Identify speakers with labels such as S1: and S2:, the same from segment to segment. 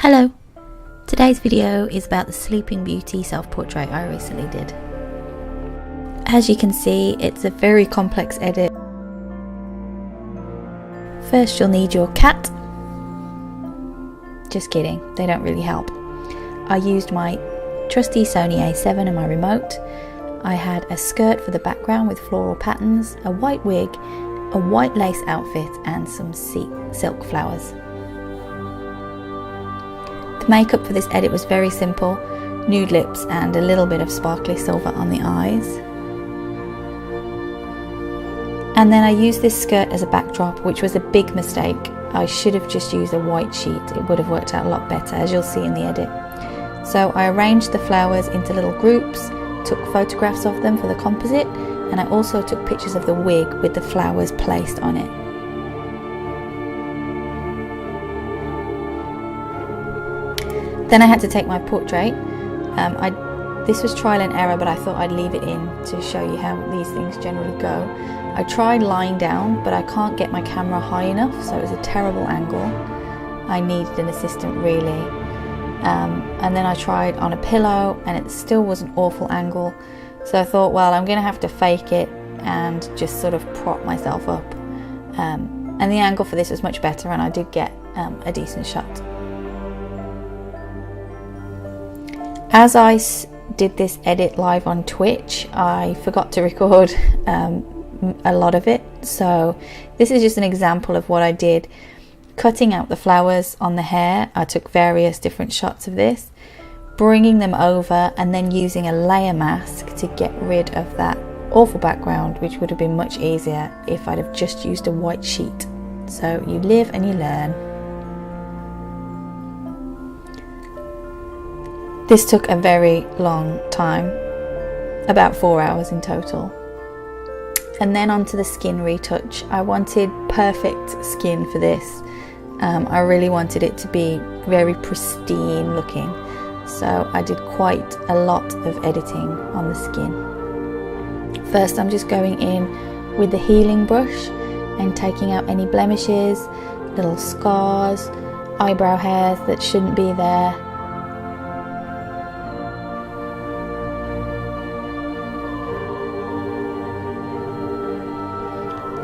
S1: Hello! Today's video is about the Sleeping Beauty self-portrait I recently did. As you can see, it's a very complex edit. First you'll need your cat. Just kidding, they don't really help. I used my trusty Sony A7 and my remote. I had a skirt for the background with floral patterns, a white wig, a white lace outfit and some silk flowers. The makeup for this edit was very simple, nude lips and a little bit of sparkly silver on the eyes. And then I used this skirt as a backdrop, which was a big mistake. I should have just used a white sheet, it would have worked out a lot better, as you'll see in the edit. So I arranged the flowers into little groups, took photographs of them for the composite, and I also took pictures of the wig with the flowers placed on it. Then I had to take my portrait. This was trial and error, but I thought I'd leave it in to show you how these things generally go. I tried lying down, but I can't get my camera high enough, so it was a terrible angle. I needed an assistant really. And then I tried on a pillow and it still was an awful angle. So I thought, well, I'm gonna have to fake it and just sort of prop myself up. And the angle for this was much better and I did get a decent shot. As I did this edit live on Twitch, I forgot to record a lot of it. So this is just an example of what I did. Cutting out the flowers on the hair, I took various different shots of this, bringing them over and then using a layer mask to get rid of that awful background, which would have been much easier if I'd have just used a white sheet. So you live and you learn. This took a very long time, about 4 hours in total. And then onto the skin retouch. I wanted perfect skin for this. I really wanted it to be very pristine looking. So I did quite a lot of editing on the skin. First I'm just going in with the healing brush and taking out any blemishes, little scars, eyebrow hairs that shouldn't be there.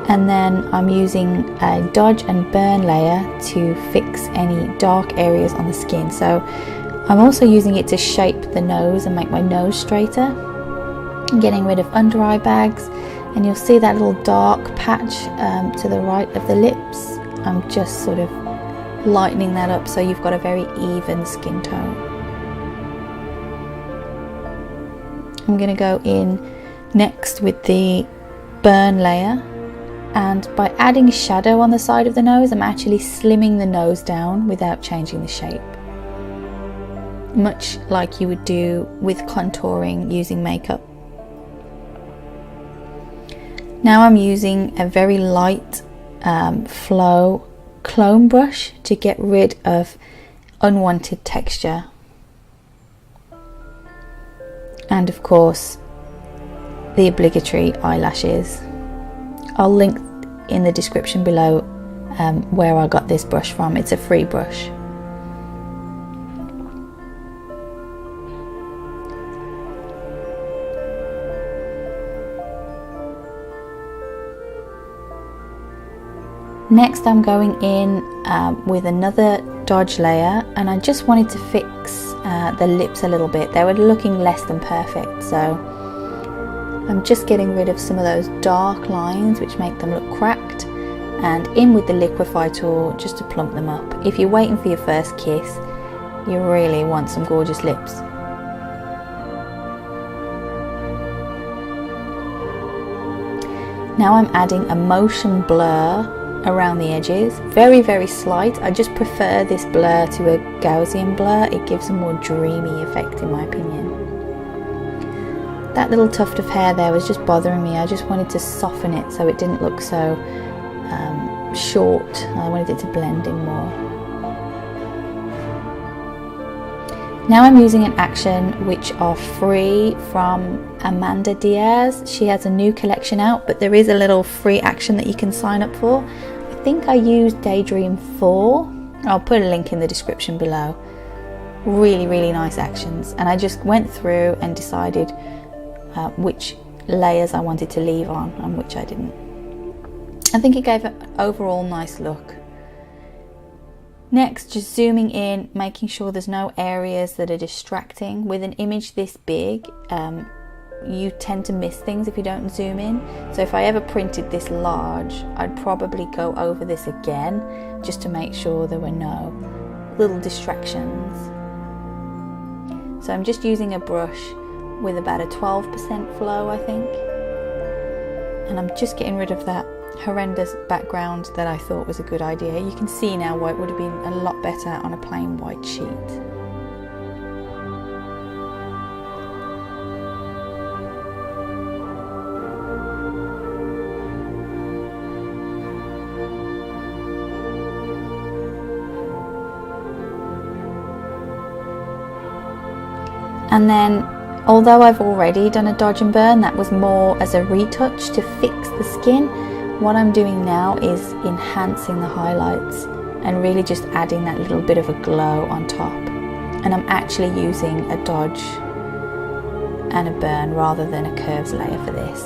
S1: And then I'm using a dodge and burn layer to fix any dark areas on the skin. So I'm also using it to shape the nose and make my nose straighter. I'm getting rid of under eye bags, and you'll see that little dark patch to the right of the lips. I'm just sort of lightening that up so you've got a very even skin tone. I'm going to go in next with the burn layer. And by adding shadow on the side of the nose, I'm actually slimming the nose down without changing the shape. Much like you would do with contouring using makeup. Now I'm using a very light flow clone brush to get rid of unwanted texture. And of course, the obligatory eyelashes. I'll link in the description below where I got this brush from. It's a free brush. Next I'm going in with another dodge layer, and I just wanted to fix the lips a little bit. They were looking less than perfect, so I'm just getting rid of some of those dark lines which make them look cracked, and in with the liquify tool just to plump them up. If you're waiting for your first kiss, you really want some gorgeous lips. Now I'm adding a motion blur around the edges, very, very slight. I just prefer this blur to a Gaussian blur. It gives a more dreamy effect in my opinion. That little tuft of hair there was just bothering me. I just wanted to soften it so it didn't look so short. I wanted it to blend in more. Now I'm using an action which are free from Amanda Diaz. She has a new collection out, but there is a little free action that you can sign up for. I think I used Daydream 4. I'll put a link in the description below. Really nice actions, and I just went through and decided which layers I wanted to leave on and which I didn't. I think it gave an overall nice look. Next, just zooming in, making sure there's no areas that are distracting. With an image this big, you tend to miss things if you don't zoom in. So if I ever printed this large, I'd probably go over this again just to make sure there were no little distractions. So I'm just using a brush with about a 12% flow, I think. And I'm just getting rid of that horrendous background that I thought was a good idea. You can see now why it would have been a lot better on a plain white sheet. And then, although I've already done a dodge and burn, that was more as a retouch to fix the skin. What I'm doing now is enhancing the highlights and really just adding that little bit of a glow on top. And I'm actually using a dodge and a burn rather than a curves layer for this.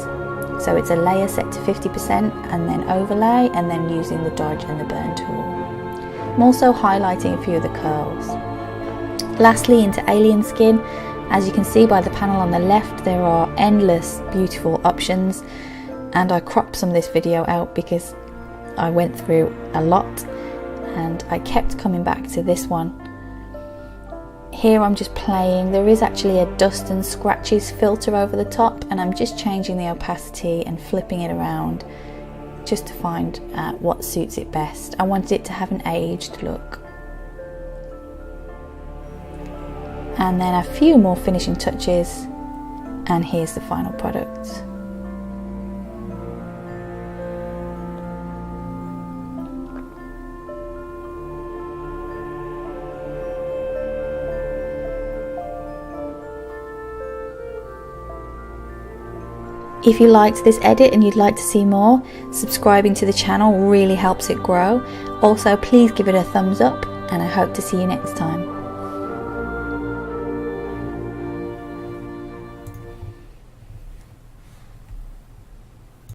S1: So it's a layer set to 50% and then overlay, and then using the dodge and the burn tool. I'm also highlighting a few of the curls. Lastly, into alien skin. As you can see by the panel on the left, there are endless beautiful options, and I cropped some of this video out because I went through a lot and I kept coming back to this one. Here I'm just playing. There is actually a dust and scratches filter over the top, and I'm just changing the opacity and flipping it around just to find what suits it best. I wanted it to have an aged look. And then a few more finishing touches, and here's the final product. If you liked this edit and you'd like to see more, subscribing to the channel really helps it grow. Also, please give it a thumbs up, and I hope to see you next time.